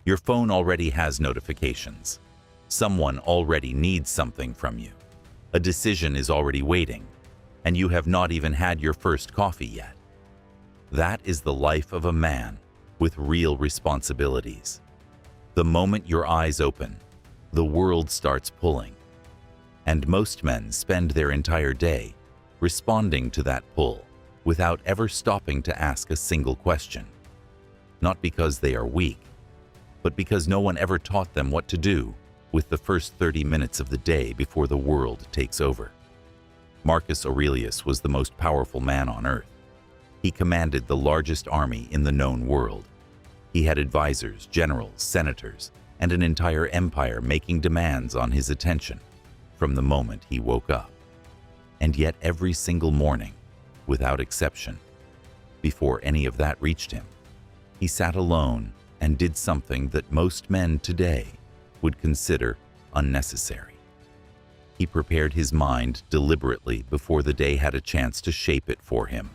Your phone already has notifications. Someone already needs something from you. A decision is already waiting, and you have not even had your first coffee yet. That is the life of a man with real responsibilities. The moment your eyes open, the world starts pulling. And most men spend their entire day responding to that pull without ever stopping to ask a single question. Not because they are weak, but because no one ever taught them what to do with the first 30 minutes of the day before the world takes over. Marcus Aurelius was the most powerful man on earth. He commanded the largest army in the known world. He had advisors, generals, senators, and an entire empire making demands on his attention from the moment he woke up. And yet every single morning, without exception, before any of that reached him, he sat alone and did something that most men today would consider unnecessary. He prepared his mind deliberately before the day had a chance to shape it for him.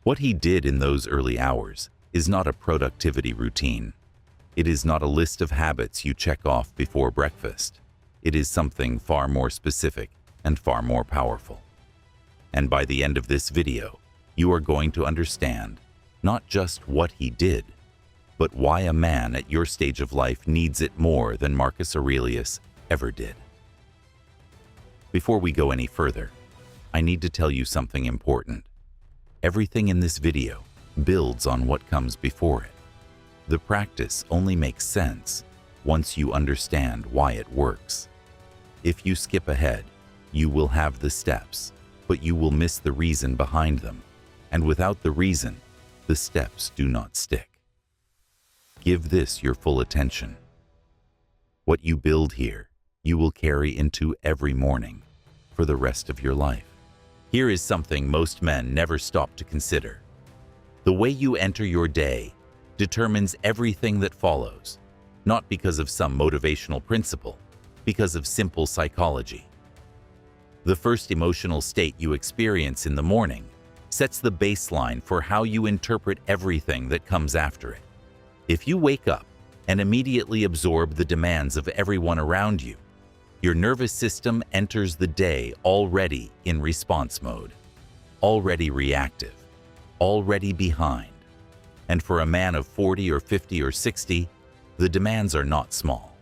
What he did in those early hours is not a productivity routine. It is not a list of habits you check off before breakfast. It is something far more specific and far more powerful. And by the end of this video, you are going to understand not just what he did, but why a man at your stage of life needs it more than Marcus Aurelius ever did. Before we go any further, I need to tell you something important. Everything in this video builds on what comes before it. The practice only makes sense once you understand why it works. If you skip ahead, you will have the steps, but you will miss the reason behind them. And without the reason, the steps do not stick. Give this your full attention. What you build here, you will carry into every morning for the rest of your life. Here is something most men never stop to consider. The way you enter your day determines everything that follows, not because of some motivational principle, because of simple psychology. The first emotional state you experience in the morning sets the baseline for how you interpret everything that comes after it. If you wake up and immediately absorb the demands of everyone around you, your nervous system enters the day already in response mode, already reactive, already behind. And for a man of 40 or 50 or 60, the demands are not small.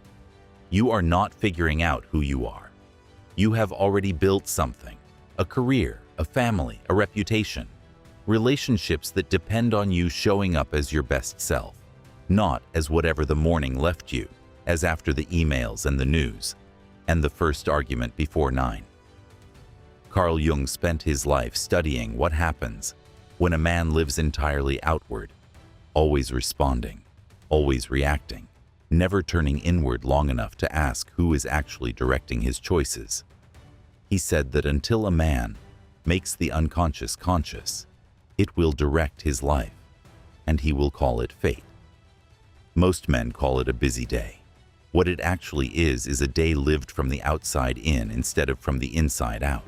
You are not figuring out who you are. You have already built something, a career, a family, a reputation, relationships that depend on you showing up as your best self, not as whatever the morning left you, as after the emails and the news, and the first argument before 9. Carl Jung spent his life studying what happens when a man lives entirely outward, always responding, always reacting, never turning inward long enough to ask who is actually directing his choices. He said that until a man makes the unconscious conscious, it will direct his life, and he will call it fate. Most men call it a busy day. What it actually is a day lived from the outside in instead of from the inside out.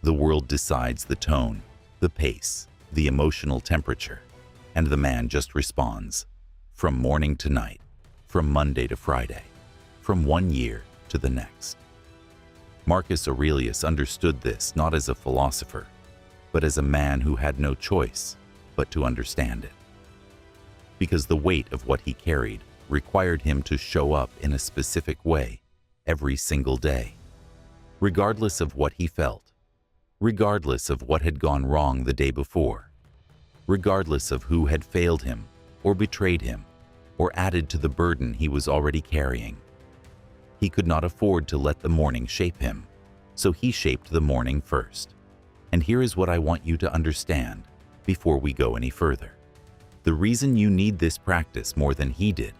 The world decides the tone, the pace, the emotional temperature, and the man just responds, from morning to night, from Monday to Friday, from one year to the next. Marcus Aurelius understood this not as a philosopher, but as a man who had no choice but to understand it. Because the weight of what he carried required him to show up in a specific way every single day, regardless of what he felt, regardless of what had gone wrong the day before, regardless of who had failed him or betrayed him or added to the burden he was already carrying. He could not afford to let the morning shape him, so he shaped the morning first. And here is what I want you to understand before we go any further. The reason you need this practice more than he did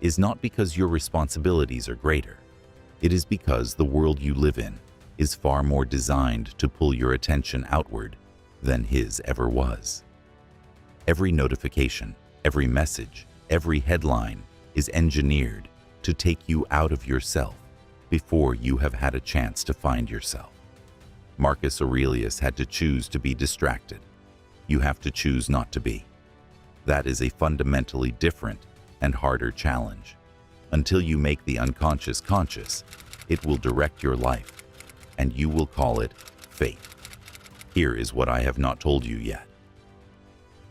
is not because your responsibilities are greater. It is because the world you live in is far more designed to pull your attention outward than his ever was. Every notification, every message, every headline is engineered to take you out of yourself before you have had a chance to find yourself. Marcus Aurelius had to choose to be distracted. You have to choose not to be. That is a fundamentally different and harder challenge. Until you make the unconscious conscious, it will direct your life, and you will call it fate. Here is what I have not told you yet.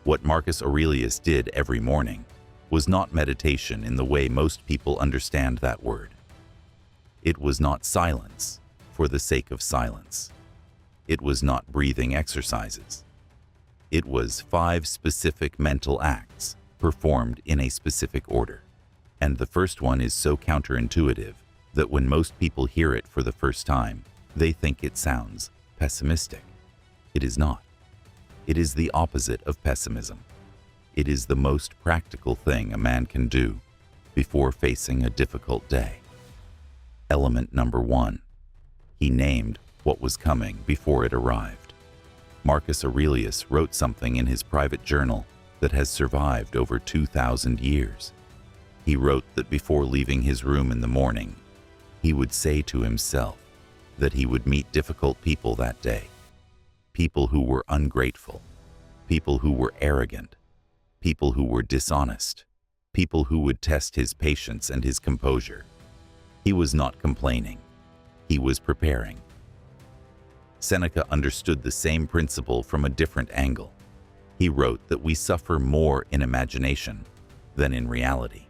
What Marcus Aurelius did every morning was not meditation in the way most people understand that word. It was not silence for the sake of silence. It was not breathing exercises. It was 5 specific mental acts performed in a specific order. And the first one is so counterintuitive that when most people hear it for the first time, they think it sounds pessimistic. It is not. It is the opposite of pessimism. It is the most practical thing a man can do before facing a difficult day. Element number 1. He named what was coming before it arrived. Marcus Aurelius wrote something in his private journal that has survived over 2,000 years. He wrote that before leaving his room in the morning, he would say to himself that he would meet difficult people that day. People who were ungrateful, people who were arrogant, people who were dishonest, people who would test his patience and his composure. He was not complaining. He was preparing. Seneca understood the same principle from a different angle. He wrote that we suffer more in imagination than in reality.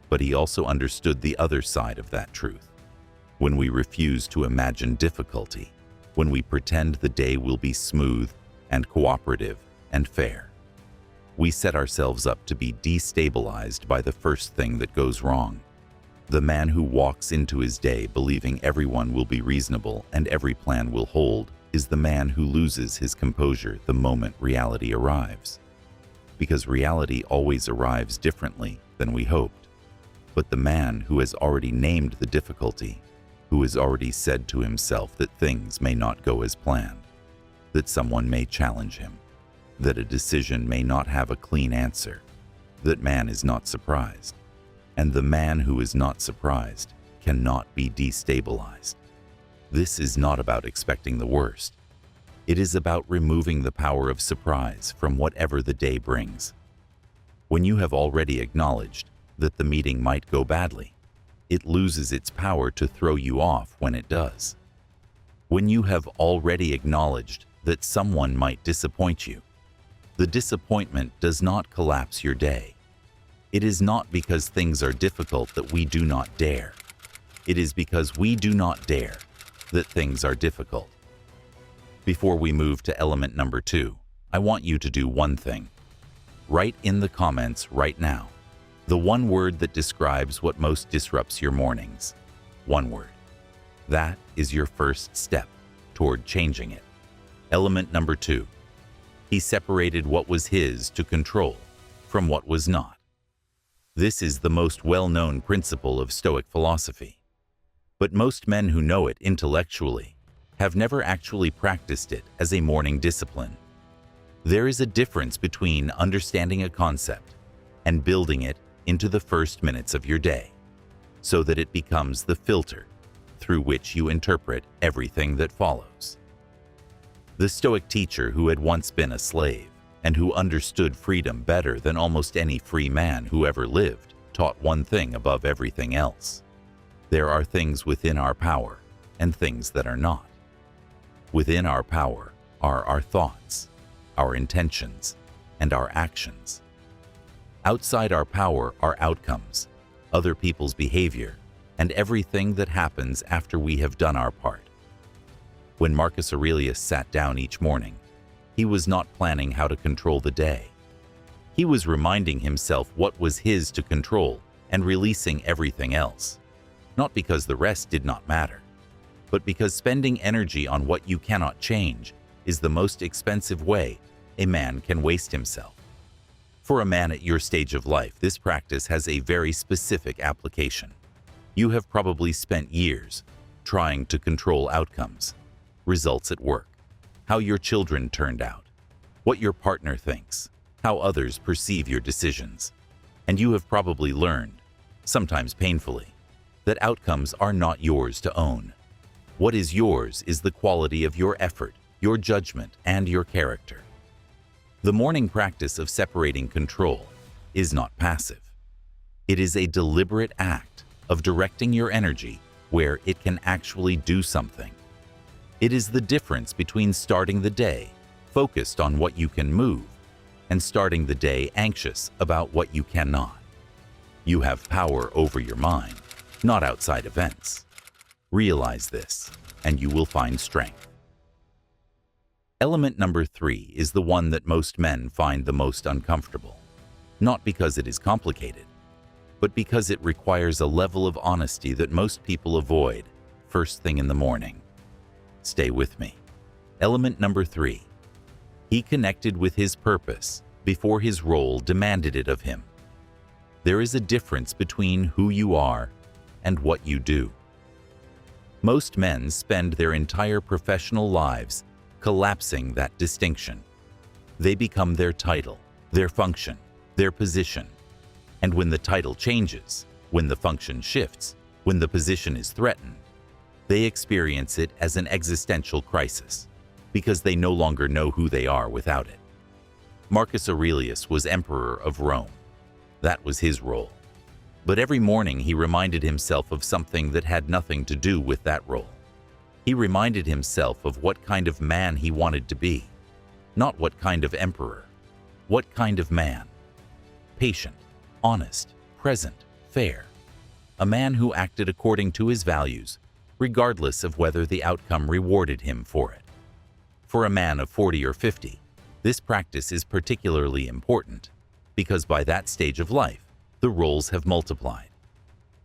But he also understood the other side of that truth. When we refuse to imagine difficulty, when we pretend the day will be smooth and cooperative and fair, we set ourselves up to be destabilized by the first thing that goes wrong. The man who walks into his day believing everyone will be reasonable and every plan will hold is the man who loses his composure the moment reality arrives. Because reality always arrives differently than we hoped. But the man who has already named the difficulty, who has already said to himself that things may not go as planned, that someone may challenge him, that a decision may not have a clean answer, that man is not surprised. And the man who is not surprised cannot be destabilized. This is not about expecting the worst. It is about removing the power of surprise from whatever the day brings. When you have already acknowledged that the meeting might go badly, it loses its power to throw you off when it does. When you have already acknowledged that someone might disappoint you, the disappointment does not collapse your day. It is not because things are difficult that we do not dare. It is because we do not dare that things are difficult. Before we move to element number 2, I want you to do one thing. Write in the comments right now the one word that describes what most disrupts your mornings. One word. That is your first step toward changing it. Element number 2. He separated what was his to control from what was not. This is the most well-known principle of Stoic philosophy. But most men who know it intellectually have never actually practiced it as a morning discipline. There is a difference between understanding a concept and building it into the first minutes of your day, so that it becomes the filter through which you interpret everything that follows. The Stoic teacher who had once been a slave and who understood freedom better than almost any free man who ever lived taught one thing above everything else. There are things within our power and things that are not. Within our power are our thoughts, our intentions, and our actions. Outside our power are outcomes, other people's behavior, and everything that happens after we have done our part. When Marcus Aurelius sat down each morning, he was not planning how to control the day. He was reminding himself what was his to control and releasing everything else. Not because the rest did not matter, but because spending energy on what you cannot change is the most expensive way a man can waste himself. For a man at your stage of life, this practice has a very specific application. You have probably spent years trying to control outcomes, results at work, how your children turned out, what your partner thinks, how others perceive your decisions. And you have probably learned, sometimes painfully, that outcomes are not yours to own. What is yours is the quality of your effort, your judgment, and your character. The morning practice of separating control is not passive. It is a deliberate act of directing your energy where it can actually do something. It is the difference between starting the day focused on what you can move and starting the day anxious about what you cannot. You have power over your mind, not outside events. Realize this, and you will find strength. Element number 3 is the one that most men find the most uncomfortable, not because it is complicated, but because it requires a level of honesty that most people avoid first thing in the morning. Stay with me. Element number 3. He connected with his purpose before his role demanded it of him. There is a difference between who you are and what you do. Most men spend their entire professional lives collapsing that distinction. They become their title, their function, their position. And when the title changes, when the function shifts, when the position is threatened, they experience it as an existential crisis because they no longer know who they are without it. Marcus Aurelius was emperor of Rome. That was his role. But every morning he reminded himself of something that had nothing to do with that role. He reminded himself of what kind of man he wanted to be, not what kind of emperor. What kind of man? Patient, honest, present, fair. A man who acted according to his values, regardless of whether the outcome rewarded him for it. For a man of 40 or 50, this practice is particularly important because by that stage of life, the roles have multiplied.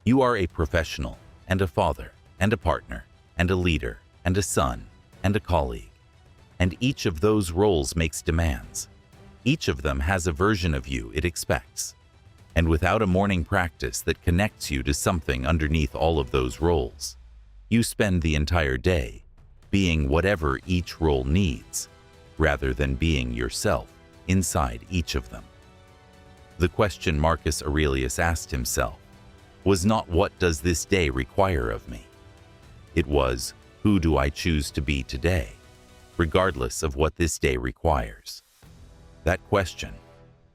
You are a professional and a father and a partner and a leader and a son and a colleague. And each of those roles makes demands. Each of them has a version of you it expects. And without a morning practice that connects you to something underneath all of those roles, you spend the entire day being whatever each role needs, rather than being yourself inside each of them. The question Marcus Aurelius asked himself was not what does this day require of me? It was, who do I choose to be today, regardless of what this day requires? That question,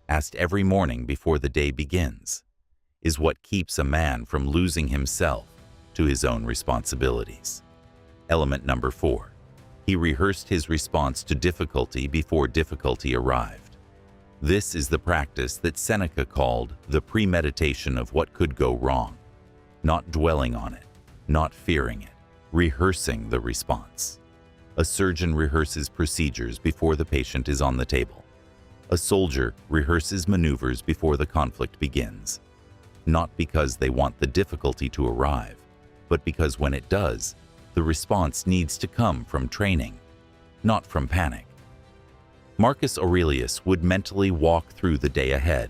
asked every morning before the day begins, is what keeps a man from losing himself to his own responsibilities. Element number 4. He rehearsed his response to difficulty before difficulty arrived. This is the practice that Seneca called the premeditation of what could go wrong, not dwelling on it, not fearing it, rehearsing the response. A surgeon rehearses procedures before the patient is on the table. A soldier rehearses maneuvers before the conflict begins, not because they want the difficulty to arrive, but because when it does, the response needs to come from training, not from panic. Marcus Aurelius would mentally walk through the day ahead,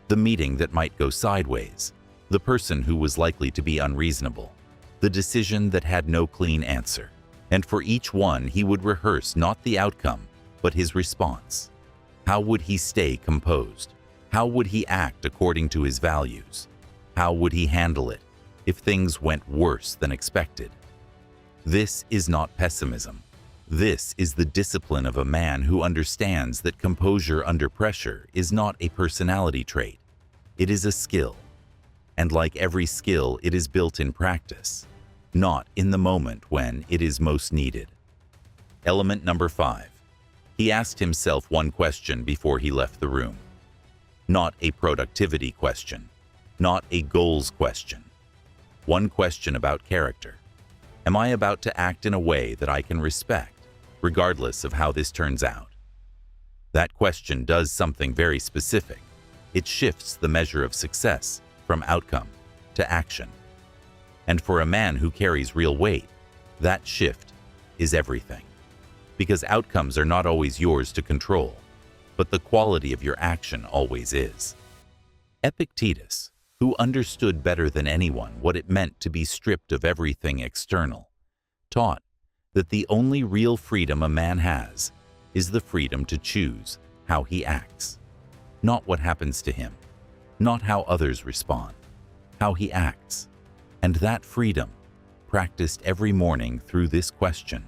the meeting that might go sideways, the person who was likely to be unreasonable, the decision that had no clean answer. And for each one, he would rehearse not the outcome, but his response. How would he stay composed? How would he act according to his values? How would he handle it if things went worse than expected? This is not pessimism. This is the discipline of a man who understands that composure under pressure is not a personality trait. It is a skill. And like every skill, it is built in practice, not in the moment when it is most needed. Element number 5. He asked himself one question before he left the room. Not a productivity question, not a goals question. One question about character. Am I about to act in a way that I can respect, regardless of how this turns out? That question does something very specific. It shifts the measure of success from outcome to action. And for a man who carries real weight, that shift is everything. Because outcomes are not always yours to control, but the quality of your action always is. Epictetus, who understood better than anyone what it meant to be stripped of everything external, taught that the only real freedom a man has is the freedom to choose how he acts. Not what happens to him, not how others respond, how he acts. And that freedom, practiced every morning through this question,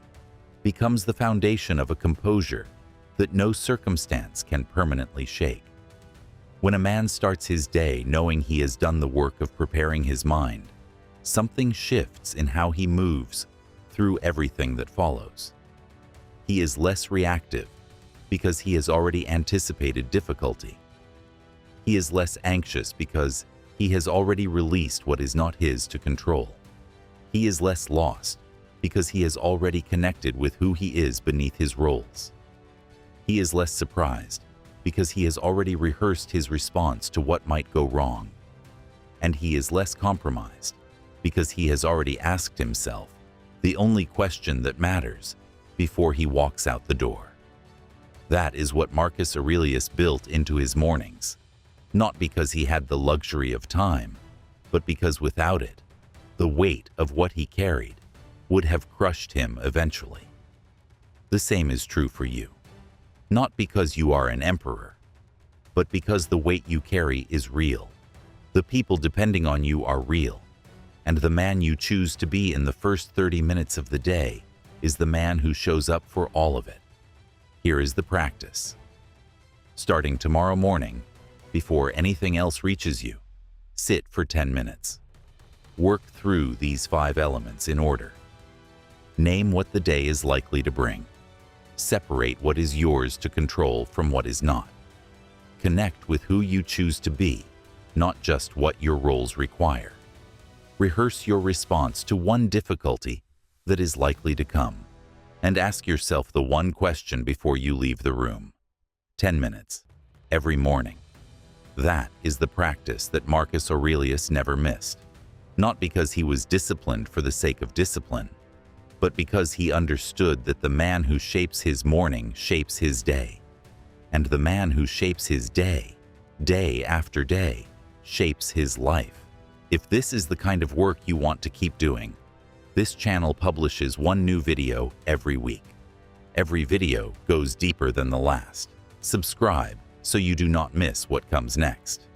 becomes the foundation of a composure that no circumstance can permanently shake. When a man starts his day knowing he has done the work of preparing his mind, something shifts in how he moves through everything that follows. He is less reactive because he has already anticipated difficulty. He is less anxious because he has already released what is not his to control. He is less lost because he has already connected with who he is beneath his roles. He is less surprised because he has already rehearsed his response to what might go wrong. And he is less compromised because he has already asked himself the only question that matters before he walks out the door. That is what Marcus Aurelius built into his mornings, not because he had the luxury of time, but because without it, the weight of what he carried would have crushed him eventually. The same is true for you, not because you are an emperor, but because the weight you carry is real. The people depending on you are real, and the man you choose to be in the first 30 minutes of the day is the man who shows up for all of it. Here is the practice. Starting tomorrow morning, before anything else reaches you, sit for 10 minutes. Work through these 5 elements in order. Name what the day is likely to bring. Separate what is yours to control from what is not. Connect with who you choose to be, not just what your roles require. Rehearse your response to one difficulty that is likely to come, and ask yourself the one question before you leave the room. 10 minutes, every morning. That is the practice that Marcus Aurelius never missed, not because he was disciplined for the sake of discipline, but because he understood that the man who shapes his morning shapes his day, and the man who shapes his day, day after day, shapes his life. If this is the kind of work you want to keep doing, this channel publishes one new video every week. Every video goes deeper than the last. Subscribe so you do not miss what comes next.